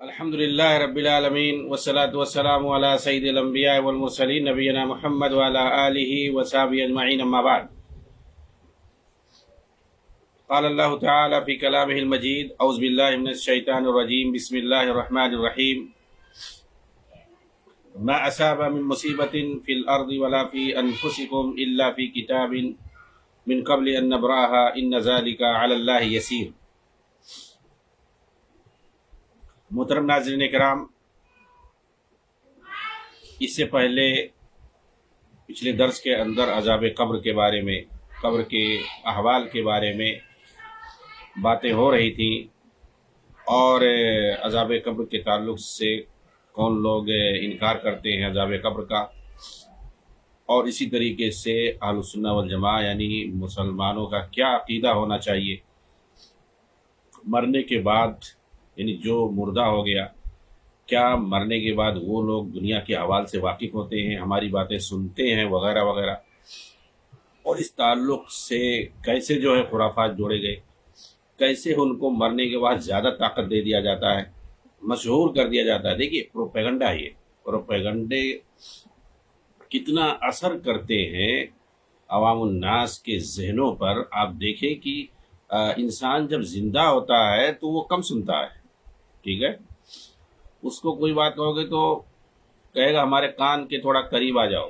الحمد لله رب العالمين والصلاة والسلام على سيد الأنبياء والمرسلين نبينا محمد وعلى آله وصحبه أجمعين أما بعد. قال الله تعالى في كلامه المجيد: أعوذ بالله من الشيطان الرجيم، بسم الله الرحمن الرحيم. ما أصاب من مصيبة في الأرض ولا في أنفسكم إلا في كتاب من قبل أن نبرأها إن ذلك على الله يسير. محترم ناظرین کرام، اس سے پہلے پچھلے درس کے اندر عذاب قبر کے بارے میں، قبر کے احوال کے بارے میں باتیں ہو رہی تھیں، اور عذاب قبر کے تعلق سے کون لوگ انکار کرتے ہیں عذاب قبر کا، اور اسی طریقے سے اہل السنہ والجماعہ یعنی مسلمانوں کا کیا عقیدہ ہونا چاہیے مرنے کے بعد، یعنی جو مردہ ہو گیا، کیا مرنے کے بعد وہ لوگ دنیا کے احوال سے واقف ہوتے ہیں، ہماری باتیں سنتے ہیں وغیرہ وغیرہ، اور اس تعلق سے کیسے جو ہے خرافات جوڑے گئے، کیسے ان کو مرنے کے بعد زیادہ طاقت دے دیا جاتا ہے، مشہور کر دیا جاتا ہے. دیکھیے پروپیگنڈا، یہ پروپیگنڈے کتنا اثر کرتے ہیں عوام الناس کے ذہنوں پر. آپ دیکھیں کہ انسان جب زندہ ہوتا ہے تو وہ کم سنتا ہے، ٹھیک ہے، اس کو کوئی بات کہو گے تو کہے گا ہمارے کان کے تھوڑا قریب آ جاؤ،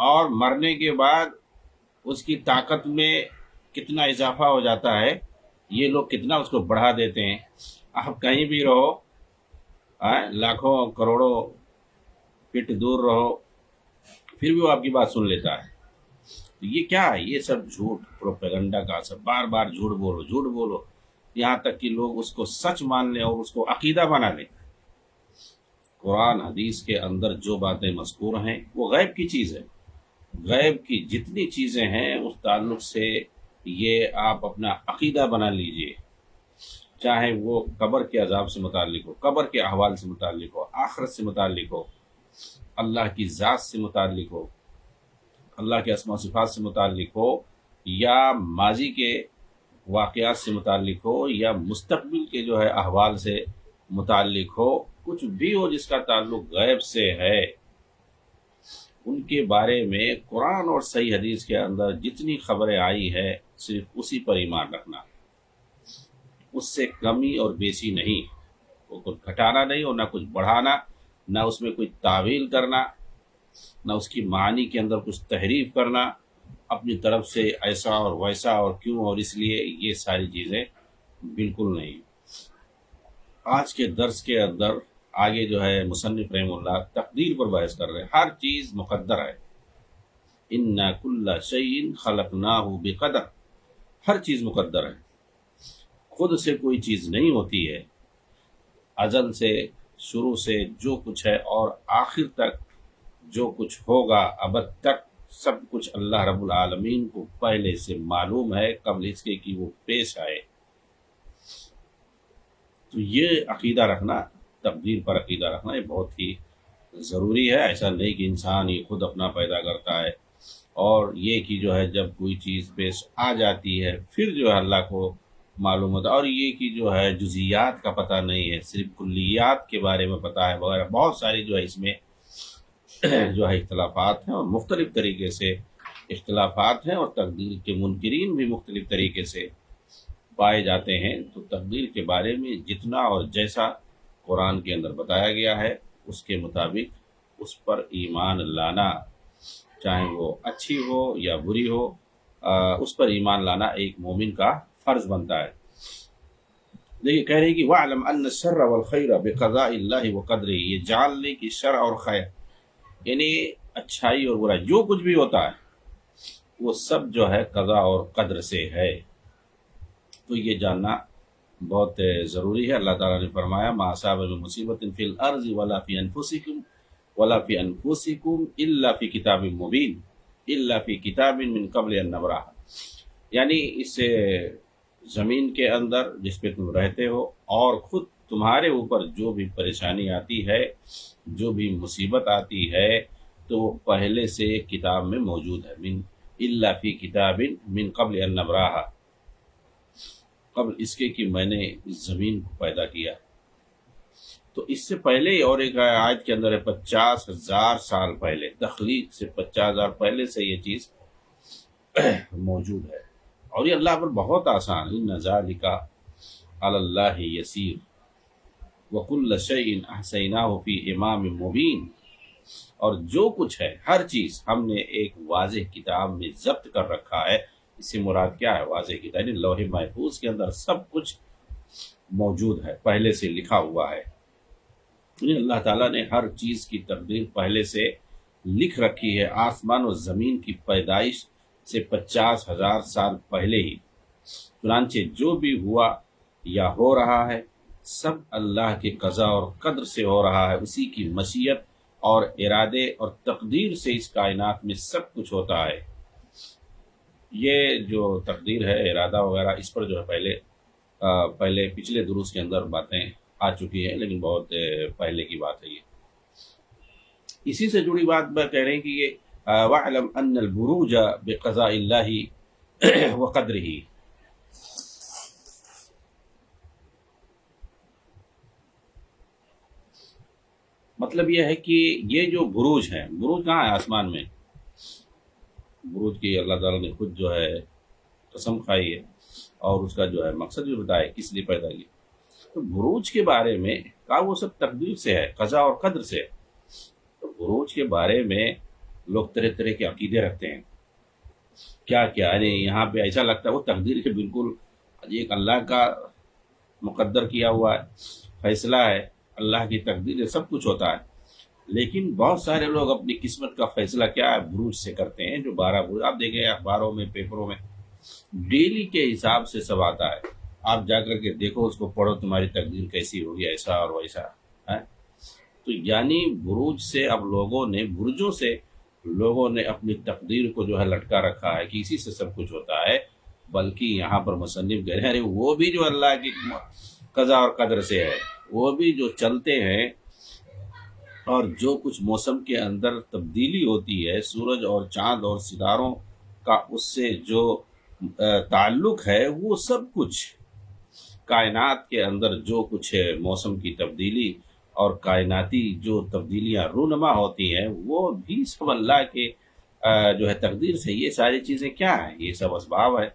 اور مرنے کے بعد اس کی طاقت میں کتنا اضافہ ہو جاتا ہے، یہ لوگ کتنا اس کو بڑھا دیتے ہیں. آپ کہیں بھی رہو، لاکھوں کروڑوں فٹ دور رہو، پھر بھی وہ آپ کی بات سن لیتا ہے. تو یہ کیا ہے؟ یہ سب جھوٹ، پروپیگنڈا کا اثر. بار بار جھوٹ بولو، جھوٹ بولو، یہاں تک کہ لوگ اس کو سچ مان لیں اور اس کو عقیدہ بنا لیں. قرآن حدیث کے اندر جو باتیں مذکور ہیں وہ غیب کی چیز ہے. غیب کی جتنی چیزیں ہیں اس تعلق سے یہ آپ اپنا عقیدہ بنا لیجئے، چاہے وہ قبر کے عذاب سے متعلق ہو، قبر کے احوال سے متعلق ہو، آخرت سے متعلق ہو، اللہ کی ذات سے متعلق ہو، اللہ کے اسماء و صفات سے متعلق ہو، یا ماضی کے واقعات سے متعلق ہو، یا مستقبل کے جو ہے احوال سے متعلق ہو. کچھ بھی ہو جس کا تعلق غیب سے ہے، ان کے بارے میں قرآن اور صحیح حدیث کے اندر جتنی خبریں آئی ہے صرف اسی پر ایمان رکھنا، اس سے کمی اور بیسی نہیں، وہ کچھ گھٹانا نہیں اور نہ کچھ بڑھانا، نہ اس میں کوئی تعویل کرنا، نہ اس کی معنی کے اندر کچھ تحریف کرنا اپنی طرف سے، ایسا اور ویسا اور کیوں اور اس لیے، یہ ساری چیزیں بالکل نہیں. آج کے درس کے اندر آگے جو ہے مصنف رحمہ اللہ تقدیر پر بحث کر رہے ہیں. ہر چیز مقدر ہے. اِنَّا كُلَّ شَيْءٍ خَلَقْنَاهُ بِقَدَرٍ، ہر چیز مقدر ہے. خود سے کوئی چیز نہیں ہوتی ہے، ازل سے، شروع سے جو کچھ ہے اور آخر تک جو کچھ ہوگا ابد تک، سب کچھ اللہ رب العالمین کو پہلے سے معلوم ہے قبل اس کے کہ وہ پیش آئے. تو یہ عقیدہ رکھنا، تقدیر پر عقیدہ رکھنا، یہ بہت ہی ضروری ہے. ایسا نہیں کہ انسان یہ خود اپنا پیدا کرتا ہے، اور یہ کہ جو ہے جب کوئی چیز پیش آ جاتی ہے پھر جو ہے اللہ کو معلوم ہوتا ہے، اور یہ کہ جو ہے جزیات کا پتہ نہیں ہے، صرف کلیات کے بارے میں پتہ ہے وغیرہ. بہت ساری جو ہے اس میں جو ہے اختلافات ہیں، اور مختلف طریقے سے اختلافات ہیں، اور تقدیر کے منکرین بھی مختلف طریقے سے پائے جاتے ہیں. تو تقدیر کے بارے میں جتنا اور جیسا قرآن کے اندر بتایا گیا ہے اس کے مطابق اس پر ایمان لانا، چاہے وہ اچھی ہو یا بری ہو، اس پر ایمان لانا ایک مومن کا فرض بنتا ہے. دیکھیے کہہ رہے ہیں کہ وَاعْلَمْ أَنَّ الشَّرَّ وَالْخَيْرَ بِقَضَاءِ اللَّهِ وَقَدْرِهِ، یہ جان لے کہ شر اور خیر، یعنی اچھائی اور برائی، جو کچھ بھی ہوتا ہے وہ سب جو ہے قضاء اور قدر سے ہے. تو یہ جاننا بہت ضروری ہے. اللہ تعالیٰ نے فرمایا مَا أَصَابَ مِن مُّصِيبَةٍ فِي الْأَرْضِ وَلَا فِي أَنفُسِكُمْ إِلَّا فِي كِتَابٍ مُّبِينٍ إِلَّا فِي كِتَابٍ مِّن قَبْلِ أَن نَّبْرَأَهَا، یعنی اس زمین کے اندر جس پہ تم رہتے ہو، اور خود تمہارے اوپر جو بھی پریشانی آتی ہے، جو بھی مصیبت آتی ہے، تو وہ پہلے سے کتاب میں موجود ہے. من الا فی کتاب من قبل ان نبرأها، قبل اس کے کہ میں نے اس زمین کو پیدا کیا. تو اس سے پہلے اور ایک آیت کے اندر ہے 50,000 سال پہلے، تخلیق سے 50,000 پہلے سے یہ چیز موجود ہے، اور یہ اللہ پر بہت آسان ہے۔ ان ذالک علی اللہ یسیر وکل شیء احصیناہ فی امام مبین، اور جو کچھ ہے ہر چیز ہم نے ایک واضح کتاب میں ضبط کر رکھا ہے۔ اس سے مراد کیا ہے؟ واضح کتاب یعنی لوح محفوظ کے اندر سب کچھ موجود ہے، پہلے سے لکھا ہوا ہے۔ یعنی اللہ تعالیٰ نے ہر چیز کی تقدیر پہلے سے لکھ رکھی ہے، آسمان و زمین کی پیدائش سے 50,000 سال پہلے ہی۔ چنانچہ جو بھی ہوا یا ہو رہا ہے سب اللہ کے قضاء اور قدر سے ہو رہا ہے، اسی کی مشیت اور ارادے اور تقدیر سے اس کائنات میں سب کچھ ہوتا ہے۔ یہ جو تقدیر ہے، ارادہ وغیرہ، اس پر جو ہے پہلے پچھلے دروس کے اندر باتیں آ چکی ہیں، لیکن بہت پہلے کی بات ہے یہ۔ اسی سے جڑی بات میں کہہ رہے ہیں کہ یہ وَاعْلَمْ أَنَّ الْبُرُوجَ بِقَضَاءِ اللَّهِ وَقَدْرِهِ، مطلب یہ ہے کہ یہ جو بروج ہیں، بروج کہاں ہے؟ آسمان میں۔ بروج کی اللہ تعالیٰ نے خود جو ہے قسم کھائی ہے، اور اس کا جو ہے مقصد بھی بتایا کس لیے پیدا کیا۔ تو بروج کے بارے میں کہا وہ سب تقدیر سے ہے، قضاء اور قدر سے۔ تو بروج کے بارے میں لوگ طرح طرح کے عقیدے رکھتے ہیں، کیا کیا، یعنی یہاں پہ ایسا لگتا ہے وہ تقدیر کے بالکل ایک اللہ کا مقدر کیا ہوا ہے، فیصلہ ہے، اللہ کی تقدیر ہے، سب کچھ ہوتا ہے۔ لیکن بہت سارے لوگ اپنی قسمت کا فیصلہ کیا ہے؟ بروج سے کرتے ہیں۔ جو 12 بروج آپ دیکھیں اخباروں میں، پیپروں میں ڈیلی کے حساب سے سب آتا ہے، آپ جا کر کے دیکھو، اس کو پڑھو، تمہاری تقدیر کیسی ہوگی، ایسا اور ویسا ہے۔ تو یعنی بروج سے اب برجوں سے لوگوں نے اپنی تقدیر کو جو ہے لٹکا رکھا ہے کہ اسی سے سب کچھ ہوتا ہے۔ بلکہ یہاں پر مصنف کہہ رہے ہیں وہ بھی جو اللہ کی قضاء اور قدر سے ہے، وہ بھی جو چلتے ہیں، اور جو کچھ موسم کے اندر تبدیلی ہوتی ہے، سورج اور چاند اور ستاروں کا اس سے جو تعلق ہے، وہ سب کچھ کائنات کے اندر جو کچھ ہے، موسم کی تبدیلی اور کائناتی جو تبدیلیاں رونما ہوتی ہیں، وہ بھی سب اللہ کے جو ہے تقدیر سے۔ یہ ساری چیزیں کیا ہیں؟ یہ سب اسباب ہے۔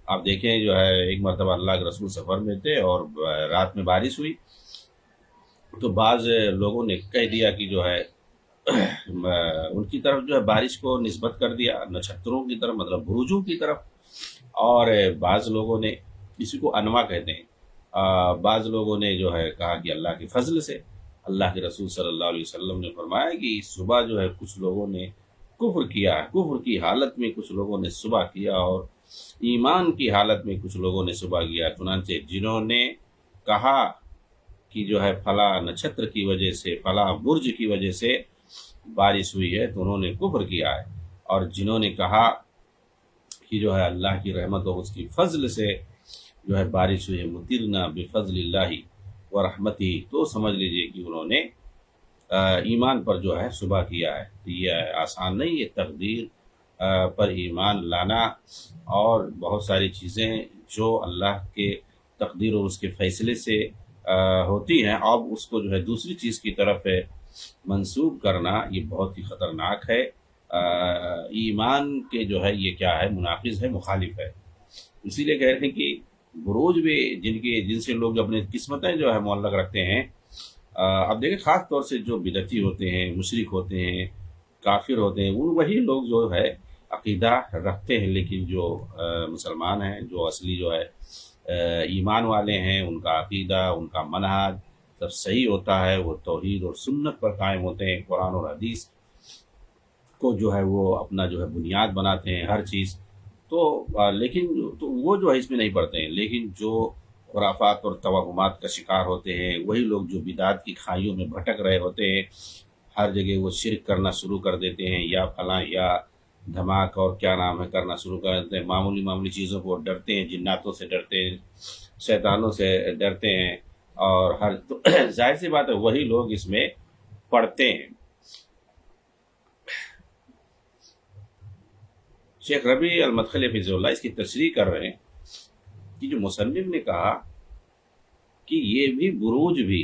آپ دیکھیں جو ہے ایک مرتبہ اللہ کے رسول سفر میں تھے اور رات میں بارش ہوئی، تو بعض لوگوں نے کہہ دیا کہ جو ہے ان کی طرف جو ہے بارش کو نسبت کر دیا نچھتروں کی طرف، مطلب بروجوں کی طرف، اور بعض لوگوں نے، اسی کو انواع کہتے ہیں، بعض لوگوں نے جو ہے کہا کہ اللہ کے فضل سے۔ اللہ کے رسول صلی اللہ علیہ وسلم نے فرمایا کہ صبح جو ہے کچھ لوگوں نے کفر کیا، کفر کی حالت میں کچھ لوگوں نے صبح کیا، اور ایمان کی حالت میں کچھ لوگوں نے صبح کیا۔ چنانچہ جنہوں نے کہا کہ جو ہے فلاں نچھتر کی وجہ سے، فلاں برج کی وجہ سے بارش ہوئی ہے، تو انہوں نے کفر کیا ہے، اور جنہوں نے کہا کہ جو ہے اللہ کی رحمت اور اس کی فضل سے جو ہے بارش ہوئی ہے، مطرنا بفضل اللہ ورحمتہ، تو سمجھ لیجئے کہ انہوں نے ایمان پر جو ہے صبح کیا ہے۔ تو یہ آسان نہیں، یہ تقدیر پر ایمان لانا، اور بہت ساری چیزیں جو اللہ کے تقدیر اور اس کے فیصلے سے ہوتی ہیں، اب اس کو جو ہے دوسری چیز کی طرف منسوب کرنا، یہ بہت ہی خطرناک ہے۔ ایمان کے جو ہے یہ کیا ہے؟ مناقض ہے، مخالف ہے۔ اسی لیے کہہ رہے ہیں کہ بروج بھی جن سے لوگ اپنی قسمتیں جو ہے معلق رکھتے ہیں، اب دیکھیں خاص طور سے جو بدعتی ہوتے ہیں، مشرک ہوتے ہیں، کافر ہوتے ہیں، وہی لوگ جو ہے عقیدہ رکھتے ہیں، لیکن جو مسلمان ہیں، جو اصلی جو ہے ایمان والے ہیں، ان کا عقیدہ، ان کا منہج سب صحیح ہوتا ہے، وہ توحید اور سنت پر قائم ہوتے ہیں، قرآن اور حدیث کو جو ہے وہ اپنا جو ہے بنیاد بناتے ہیں ہر چیز۔ تو لیکن تو وہ جو ہے اس میں نہیں پڑتے ہیں، لیکن جو خرافات اور توہمات کا شکار ہوتے ہیں، وہی لوگ جو بدعت کی کھائیوں میں بھٹک رہے ہوتے ہیں، ہر جگہ وہ شرک کرنا شروع کر دیتے ہیں، یا فلاں یا دھماک اور کیا نام ہے کرنا شروع کر دیتے ہیں، معمولی چیزوں کو ڈرتے ہیں، جناتوں سے ڈرتے ہیں، شیطانوں سے ڈرتے ہیں، اور تو ظاہر سی بات ہے وہی لوگ اس میں پڑھتے ہیں۔ شیخ ربیع المدخلی حفظہ اللہ اس کی تشریح کر رہے ہیں کہ جو مصنف نے کہا کہ یہ بھی بروج بھی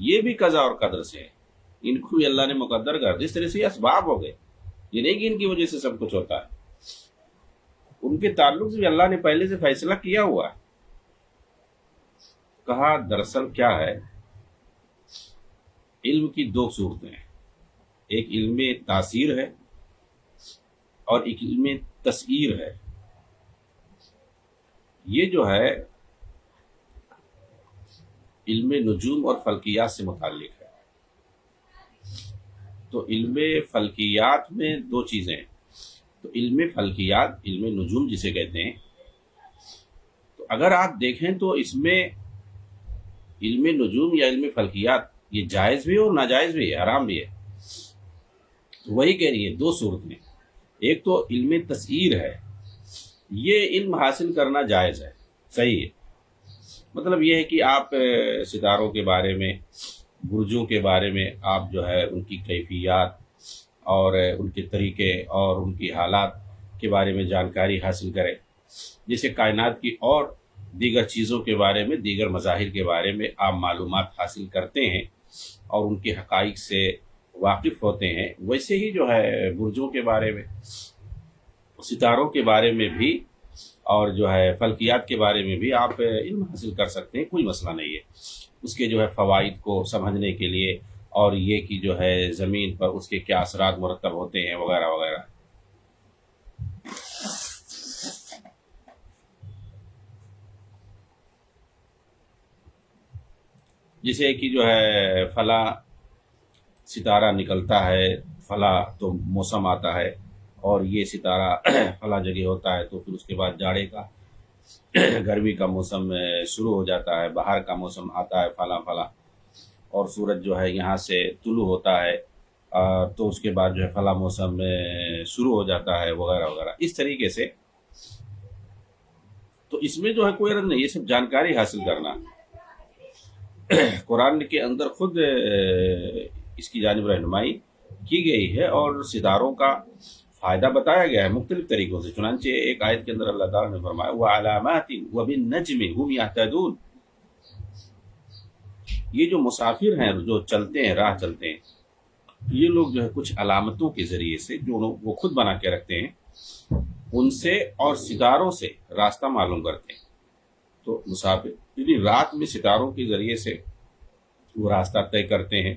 یہ بھی قضا اور قدر سے ہے، ان کو بھی اللہ نے مقدر کر دیا، اس طرح سے یہ اسباب ہو گئے، یہ نہیں کہ ان کی وجہ سے سب کچھ ہوتا ہے، ان کے تعلق سے بھی اللہ نے پہلے سے فیصلہ کیا ہوا ہے۔ کہا دراصل کیا ہے، علم کی دو صورتیں ہیں، ایک علم تاثیر ہے اور ایک علم تسعیر ہے۔ یہ جو ہے علم نجوم اور فلکیات سے متعلق ہے۔ تو علم فلکیات میں دو چیزیں ہیں، تو علم فلکیات، علم نجوم جسے کہتے ہیں، تو اگر آپ دیکھیں تو اس میں علم نجوم یا علم فلکیات یہ جائز بھی ہے اور ناجائز بھی ہے، حرام بھی ہے۔ تو وہی کہہ رہی ہے دو صورتیں، ایک تو علم تسعیر ہے، یہ علم حاصل کرنا جائز ہے، صحیح ہے، مطلب یہ ہے کہ آپ ستاروں کے بارے میں، برجوں کے بارے میں آپ جو ہے ان کی کیفیات اور ان کے طریقے اور ان کی حالات کے بارے میں جانکاری حاصل کریں، جیسے کائنات کی اور دیگر چیزوں کے بارے میں، دیگر مظاہر کے بارے میں آپ معلومات حاصل کرتے ہیں اور ان کے حقائق سے واقف ہوتے ہیں، ویسے ہی جو ہے برجوں کے بارے میں، ستاروں کے بارے میں بھی اور جو ہے فلکیات کے بارے میں بھی آپ علم حاصل کر سکتے ہیں، کوئی مسئلہ نہیں ہے، اس کے جو ہے فوائد کو سمجھنے کے لیے، اور یہ کہ جو ہے زمین پر اس کے کیا اثرات مرتب ہوتے ہیں وغیرہ وغیرہ۔ جیسے کہ جو ہے فلاں ستارہ نکلتا ہے، فلاں تو موسم آتا ہے، اور یہ ستارہ فلاں جگہ ہوتا ہے، تو پھر اس کے بعد جاڑے کا گرمی کا موسم شروع ہو جاتا ہے، بہار کا موسم آتا ہے فلاں فلاں، اور سورج جو ہے یہاں سے طلوع ہوتا ہے تو اس کے بعد جو ہے فلاں موسم شروع ہو جاتا ہے وغیرہ وغیرہ، اس طریقے سے۔ تو اس میں جو ہے کوئی رد نہیں، یہ سب جانکاری حاصل کرنا، قرآن کے اندر خود اس کی جانب رہنمائی کی گئی ہے اور ستاروں کا فائدہ بتایا گیا ہے مختلف طریقوں سے، چنانچہ ایک آیت کے اندر اللہ تعالیٰ نے فرمایا وَعَلَامَاتٍ وَبِالنَّجْمِ هُمْ يَهْتَدُونَ۔ یہ جو مسافر ہیں، جو چلتے ہیں، راہ چلتے ہیں، یہ لوگ جو ہے کچھ علامتوں کے ذریعے سے جو وہ خود بنا کے رکھتے ہیں، ان سے اور ستاروں سے راستہ معلوم کرتے ہیں۔ تو مسافر یعنی رات میں ستاروں کے ذریعے سے وہ راستہ طے کرتے ہیں،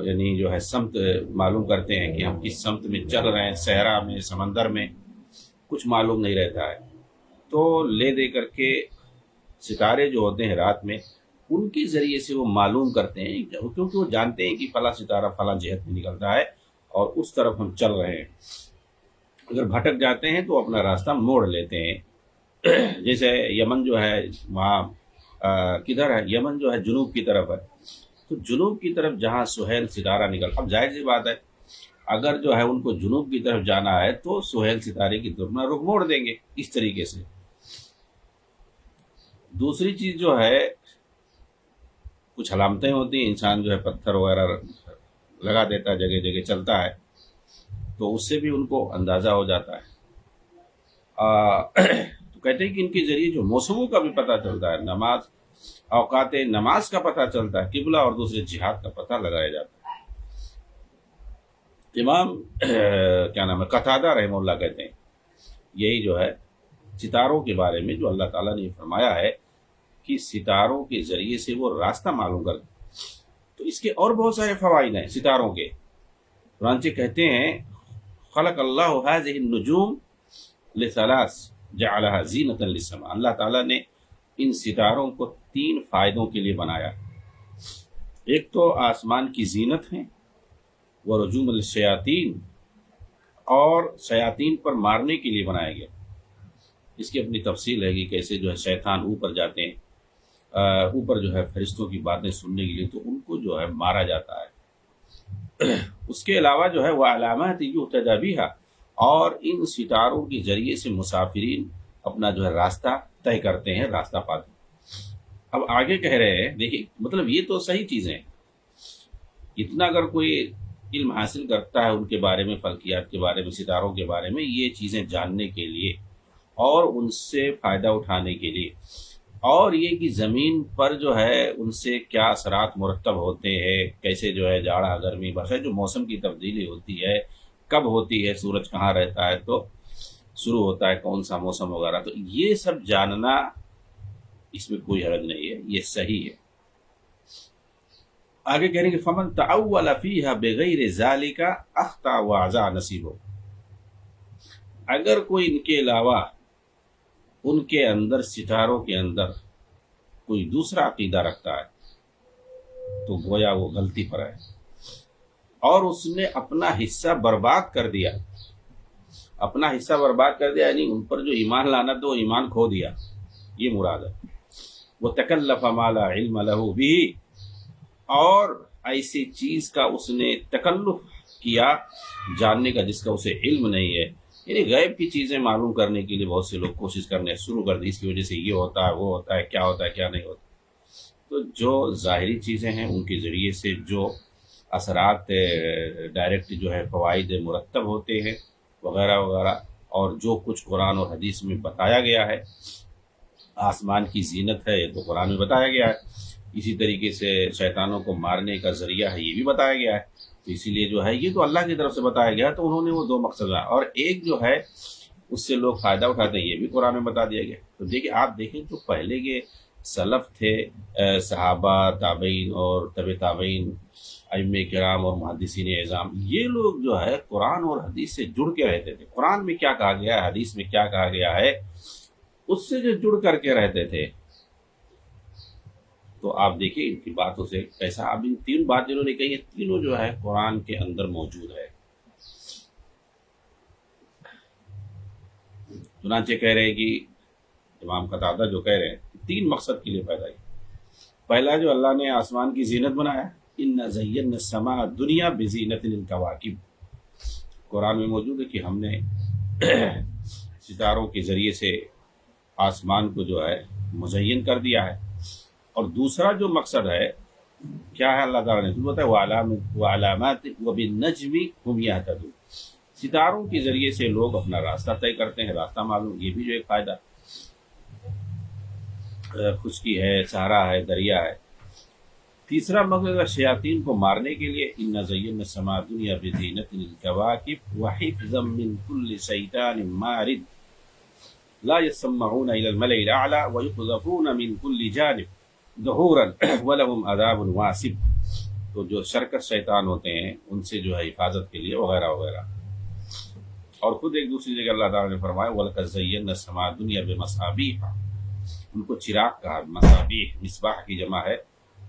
یعنی جو ہے سمت معلوم کرتے ہیں کہ ہم کس سمت میں چل رہے ہیں، صحرا میں، سمندر میں، کچھ معلوم نہیں رہتا ہے، تو لے دے کر کے ستارے جو ہوتے ہیں رات میں، ان کے ذریعے سے وہ معلوم کرتے ہیں، کیونکہ وہ جانتے ہیں کہ فلاں ستارہ فلاں جہت میں نکلتا ہے اور اس طرف ہم چل رہے ہیں۔ اگر بھٹک جاتے ہیں تو اپنا راستہ موڑ لیتے ہیں۔ جیسے یمن جو ہے وہاں کدھر ہے، یمن جو ہے جنوب کی طرف ہے، تو جنوب کی طرف جہاں سہیل ستارہ نکل، اب ظاہر سی بات ہے اگر جو ہے ان کو جنوب کی طرف جانا ہے تو سہیل ستارے کی طرف رخ موڑ دیں گے، اس طریقے سے۔ دوسری چیز جو ہے کچھ علامتیں ہوتی ہیں، انسان جو ہے پتھر وغیرہ لگا دیتا ہے، جگہ جگہ چلتا ہے، تو اس سے بھی ان کو اندازہ ہو جاتا ہے۔ تو کہتے ہیں کہ ان کے ذریعے جو موسموں کا بھی پتہ چلتا ہے، نماز، اوقات نماز کا پتہ چلتا ہے، قبلہ اور دوسرے جہاد کا پتہ لگایا جاتا ہے۔ امام کیا نام ہے قتادہ رحمہ اللہ کہتے ہیں یہی جو ہے ستاروں کے بارے میں جو اللہ تعالیٰ نے فرمایا ہے کہ ستاروں کے ذریعے سے وہ راستہ معلوم کرتے، تو اس کے اور بہت سارے فوائد ہیں ستاروں کے۔ چنانچہ کہتے ہیں خلق اللہ هذه النجوم لثلاث جعلها زینۃ للسماء، اللہ تعالیٰ نے ان ستاروں کو 3 فائدوں کے لیے بنایا، ایک تو آسمان کی زینت ہے، ورجوم للشیاطین، اور شیاطین پر مارنے کے لیے بنایا گیا۔ اس کی اپنی تفصیل ہے کہ کیسے جو ہے شیطان اوپر جاتے ہیں، اوپر جو ہے فرشتوں کی باتیں سننے کے لیے، تو ان کو جو ہے مارا جاتا ہے۔ اس کے علاوہ جو ہے وہ علامات یہتدی بہا، اور ان ستاروں کے ذریعے سے مسافرین اپنا جو ہے راستہ طے کرتے ہیں، راستہ پاتے ہیں۔ اب آگے کہہ رہے ہیں، دیکھیں مطلب یہ تو صحیح چیزیں ہیں، اتنا اگر کوئی علم حاصل کرتا ہے ان کے بارے میں، فلکیات کے بارے میں، ستاروں کے بارے میں، یہ چیزیں جاننے کے لیے اور ان سے فائدہ اٹھانے کے لیے، اور یہ کہ زمین پر جو ہے ان سے کیا اثرات مرتب ہوتے ہیں، کیسے جو ہے جاڑا گرمی برسات جو موسم کی تبدیلی ہوتی ہے کب ہوتی ہے، سورج کہاں رہتا ہے تو شروع ہوتا ہے کون سا موسم وغیرہ، تو یہ سب جاننا اس میں کوئی حرج نہیں ہے، یہ صحیح ہے۔ آگے کہہ رہے ہیں کہ فمن تعول فیہا بغیر ذالک اخطا وعزا نصیبہ، اگر کوئی ان کے علاوہ ان کے اندر ستاروں کے اندر کوئی دوسرا عقیدہ رکھتا ہے تو گویا وہ غلطی پر ہے، اور اس نے اپنا حصہ برباد کر دیا، اپنا حصہ برباد کر دیا یعنی ان پر جو ایمان لانا تو ایمان کھو دیا، یہ مراد ہے۔ وہ تکلف ما لا علم له به، اور ایسی چیز کا اس نے تکلف کیا جاننے کا جس کا اسے علم نہیں ہے، یعنی غیب کی چیزیں معلوم کرنے کے لیے بہت سے لوگ کوشش کرنے شروع کر دی، اس کی وجہ سے یہ ہوتا ہے وہ ہوتا ہے کیا ہوتا ہے کیا نہیں ہوتا۔ تو جو ظاہری چیزیں ہیں ان کے ذریعے سے جو اثرات ڈائریکٹ جو ہے فوائد مرتب ہوتے ہیں وغیرہ وغیرہ، اور جو کچھ قرآن اور حدیث میں بتایا گیا ہے، آسمان کی زینت ہے یہ تو قرآن میں بتایا گیا ہے، اسی طریقے سے شیطانوں کو مارنے کا ذریعہ ہے یہ بھی بتایا گیا ہے، تو اسی لیے جو ہے یہ تو اللہ کی طرف سے بتایا گیا ہے، تو انہوں نے وہ دو مقصد ہے، اور ایک جو ہے اس سے لوگ فائدہ اٹھاتے ہیں یہ بھی قرآن میں بتا دیا گیا۔ تو دیکھیں آپ دیکھیں جو پہلے کے سلف تھے، صحابہ تابعین اور طب تابعین، ائمہ کرام اور محدثین اعظام، یہ لوگ جو ہے قرآن اور حدیث سے جڑ کے رہتے تھے، قرآن میں کیا کہا گیا ہے حدیث میں کیا کہا گیا ہے اس سے جو جڑ کر کے رہتے تھے۔ تو آپ دیکھیں ان کی باتوں سے کیسا، اب ان تین باتیں انہوں نے کہی ہیں تینوں جو ہے قرآن کے اندر موجود ہے۔ چنانچہ کہہ رہے ہیں کہ امام قتادہ جو کہہ رہے ہیں تین مقصد کے لیے پیدا کی۔ پہلا جو اللہ نے آسمان کی زینت بنایا، اِنَّا زَيَّنَّا السَّمَاءَ الدُّنْيَا بِزِينَةٍ الْكَوَاكِبِ، قرآن میں موجود ہے کہ ہم نے ستاروں کے ذریعے سے آسمان کو جو ہے مزین کر دیا ہے۔ اور دوسرا جو مقصد ہے کیا ہے، اللہ تعالیٰ نے بتایا وَعَلَامَاتٍ وَبِالنَّجْمِ هُمْ يَهْتَدُونَ، ستاروں کے ذریعے سے لوگ اپنا راستہ طے کرتے ہیں، راستہ معلوم، یہ بھی جو ایک فائدہ، خشکی ہے، صحرا ہے، دریا ہے۔ تیسرا مقصد شیاطین کو مارنے کے لیے اِنَّا زَيَّنَّا السَّمَاءَ الدُّنْيَا بِزِينَةٍ الْكَوَاكِبِ وَحِفْظًا مِّن كُلِّ شَيْطَانٍ مَارِدٍ لا يسمعون إلى الملأ الأعلى ويقذفون من كل جانب دحورا ولهم عذاب واصب، تو جو شرکس شیطان ہوتے ہیں ان سے جو ہے حفاظت کے لیے وغیرہ وغیرہ۔ اور خود ایک دوسری جگہ اللہ تعالیٰ نے فرمایا وَلَقَدْ زَيَّنَّا السَّمَاءَ الدُّنْيَا بِمَصَابِيحَ، ان کو چراغ کہا، مصابیح مصباح کی جمع ہے،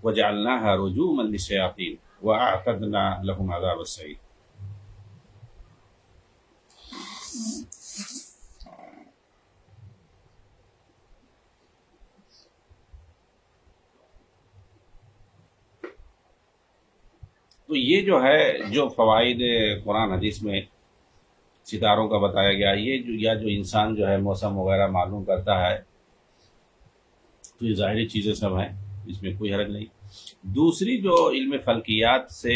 وَجَعَلْنَاهَا رُجُومًا لِلشَّيَاطِينِ وَأَعْتَدْنَا لَهُمْ عَذَابَ السَّعِيرِ۔ تو یہ جو ہے جو فوائد قرآن حدیث میں ستاروں کا بتایا گیا، یہ جو یا جو انسان جو ہے موسم وغیرہ معلوم کرتا ہے تو یہ ظاہری چیزیں سب ہیں، اس میں کوئی حرج نہیں۔ دوسری جو علم فلکیات سے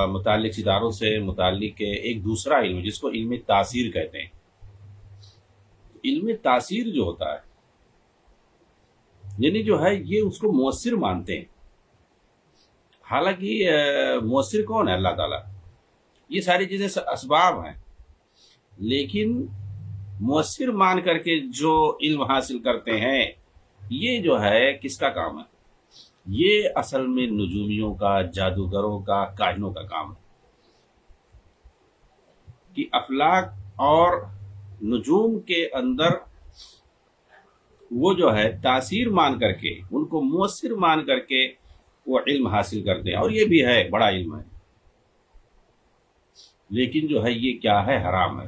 متعلق، ستاروں سے متعلق ایک دوسرا علم جس کو علم تاثیر کہتے ہیں، علم تاثیر جو ہوتا ہے یعنی جو ہے یہ اس کو مؤثر مانتے ہیں، حالانکہ مؤثر کون ہے؟ اللہ تعالیٰ، یہ ساری چیزیں اسباب ہیں، لیکن مؤثر مان کر کے جو علم حاصل کرتے ہیں یہ جو ہے کس کا کام ہے؟ یہ اصل میں نجومیوں کا، جادوگروں کا، کاہنوں کا کام ہے کہ افلاک اور نجوم کے اندر وہ جو ہے تاثیر مان کر کے، ان کو مؤثر مان کر کے وہ علم حاصل کرتے ہیں، اور یہ بھی ہے بڑا علم ہے، لیکن جو ہے یہ کیا ہے؟ حرام ہے۔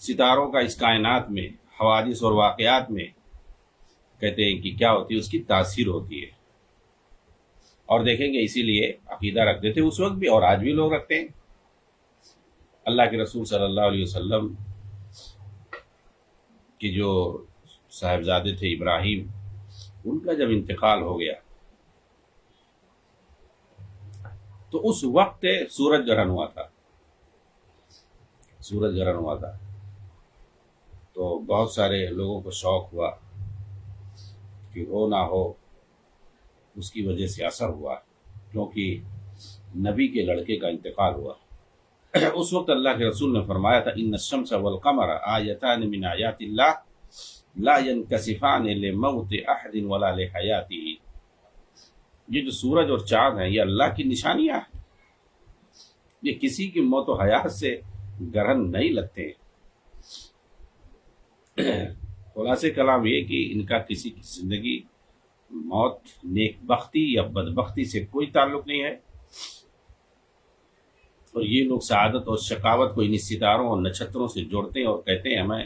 ستاروں کا اس کائنات میں حوادث اور واقعات میں کہتے ہیں کہ کیا ہوتی ہے؟ اس کی تاثیر ہوتی ہے، اور دیکھیں گے اسی لیے عقیدہ رکھتے تھے اس وقت بھی اور آج بھی لوگ رکھتے ہیں۔ اللہ کے رسول صلی اللہ علیہ وسلم کہ جو صاحبزادے تھے ابراہیم، ان کا جب انتقال ہو گیا تو اس وقت سورج گرہن ہوا تھا، سورج گرہن ہوا تھا، تو بہت سارے لوگوں کو شوق ہوا کہ ہو نہ ہو اس کی وجہ سے اثر ہوا، کیونکہ نبی کے لڑکے کا انتقال ہوا۔ اس وقت اللہ کے رسول نے فرمایا تھا ان الشمس والقمر آیتان من آیات اللہ لا ينکسفان لموت احد ولا لحیاتہ، یہ جو سورج اور چاند ہیں یہ اللہ کی نشانیاں ہیں، یہ کسی کی موت و حیات سے گرہن نہیں لگتے ہیں۔ خلاصے کلام یہ کہ ان کا کسی کی زندگی، موت، نیک بختی یا بدبختی سے کوئی تعلق نہیں ہے، اور یہ لوگ سعادت اور شقاوت کو ان ستاروں اور نچھتروں سے جوڑتے ہیں اور کہتے ہیں ہمیں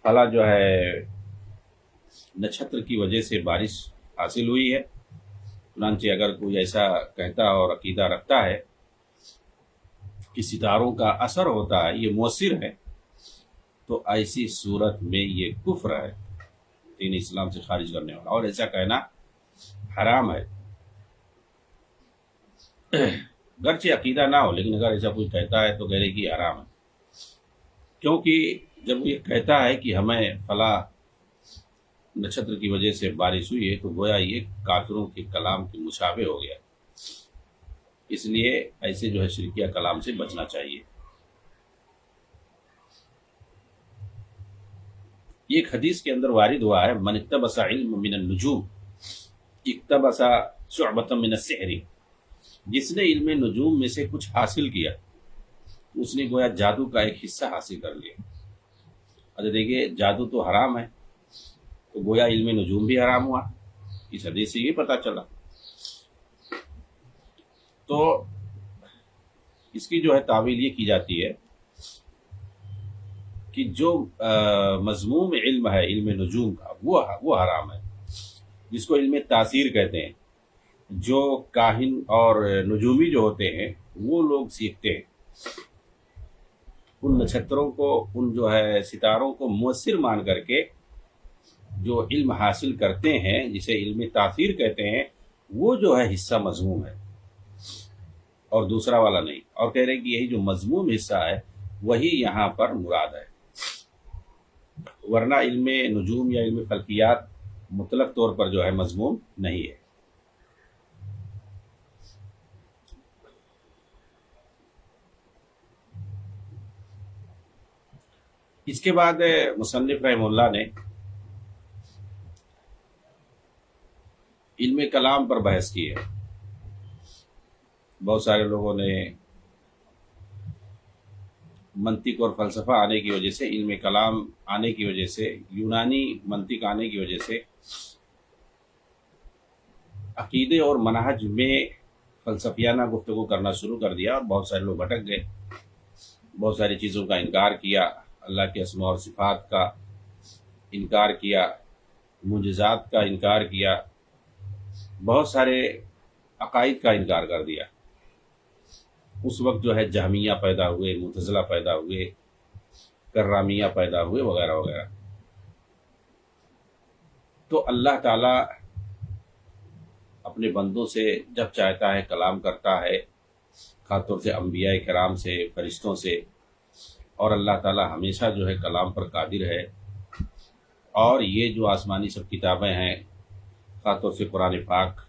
فلاں جو ہے نچھتر کی وجہ سے بارش حاصل ہوئی ہے۔ چنانچہ اگر کوئی ایسا کہتا اور عقیدہ رکھتا ہے کہ ستاروں کا اثر ہوتا ہے، یہ مؤثر ہے، تو ایسی صورت میں یہ کفر ہے، دین اسلام سے خارج کرنے والا، اور ایسا کہنا حرام ہے۔ گرچہ عقیدہ نہ ہو، لیکن اگر ایسا کوئی کہتا ہے تو کہنے کی حرام ہے، کیونکہ جب وہ یہ کہتا ہے کہ ہمیں فلاں نچھتر کی وجہ سے بارش ہوئی ہے تو گویا یہ کافروں کے کلام کے مشابہ ہو گیا، اس لیے ایسے جو ہے شرکیہ کلام سے بچنا چاہیے۔ ایک حدیث کے اندر وارد ہوا ہے من اقتبس علم من النجوم اقتبس شعبۃ من السحر، جس نے علم نجوم میں سے کچھ حاصل کیا اس نے گویا جادو کا ایک حصہ حاصل کر لیا۔ اچھا دیکھیے، جادو تو حرام ہے تو گویا علم نجوم بھی حرام ہوا، اس حدیث سے یہ پتہ چلا۔ تو اس کی جو ہے تعویل یہ کی جاتی ہے کہ جو مذموم علم ہے علم نجوم کا وہ حرام ہے، جس کو علم تاثیر کہتے ہیں۔ جو کاہن اور نجومی جو ہوتے ہیں وہ لوگ سیکھتے ہیں، ان نچھتروں کو، ان جو ہے ستاروں کو مؤثر مان کر کے جو علم حاصل کرتے ہیں جسے علم تاثیر کہتے ہیں، وہ جو ہے حصہ مذموم ہے اور دوسرا والا نہیں، اور کہہ رہے ہیں کہ یہی جو مذموم حصہ ہے وہی یہاں پر مراد ہے، ورنہ علم نجوم یا علم فلکیات مطلق طور پر جو ہے مذموم نہیں ہے۔ اس کے بعد مصنف رحمہ اللہ نے علم کلام پر بحث کی ہے۔ بہت سارے لوگوں نے منطق اور فلسفہ آنے کی وجہ سے، علم کلام آنے کی وجہ سے، یونانی منطق آنے کی وجہ سے عقیدے اور منہج میں فلسفیانہ گفتگو کرنا شروع کر دیا، اور بہت سارے لوگ بھٹک گئے، بہت ساری چیزوں کا انکار کیا، اللہ کے اسماء اور صفات کا انکار کیا، معجزات کا انکار کیا، بہت سارے عقائد کا انکار کر دیا۔ اس وقت جو ہے جہمیہ پیدا ہوئے، معتزلہ پیدا ہوئے، کرامیہ پیدا ہوئے، وغیرہ وغیرہ۔ تو اللہ تعالیٰ اپنے بندوں سے جب چاہتا ہے کلام کرتا ہے، خاص طور سے انبیاء کرام سے، فرشتوں سے، اور اللہ تعالیٰ ہمیشہ جو ہے کلام پر قادر ہے، اور یہ جو آسمانی سب کتابیں ہیں، خاص طور سے قرآن پاک،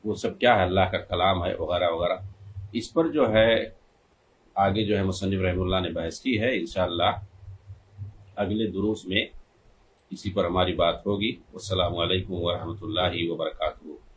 وہ سب کیا ہے؟ اللہ کا کلام ہے، وغیرہ وغیرہ۔ اس پر جو ہے آگے جو ہے مصنف رحمہ اللہ نے بحث کی ہے، انشاءاللہ اگلے دروس میں اسی پر ہماری بات ہوگی۔ والسلام علیکم ورحمۃ اللہ وبرکاتہ۔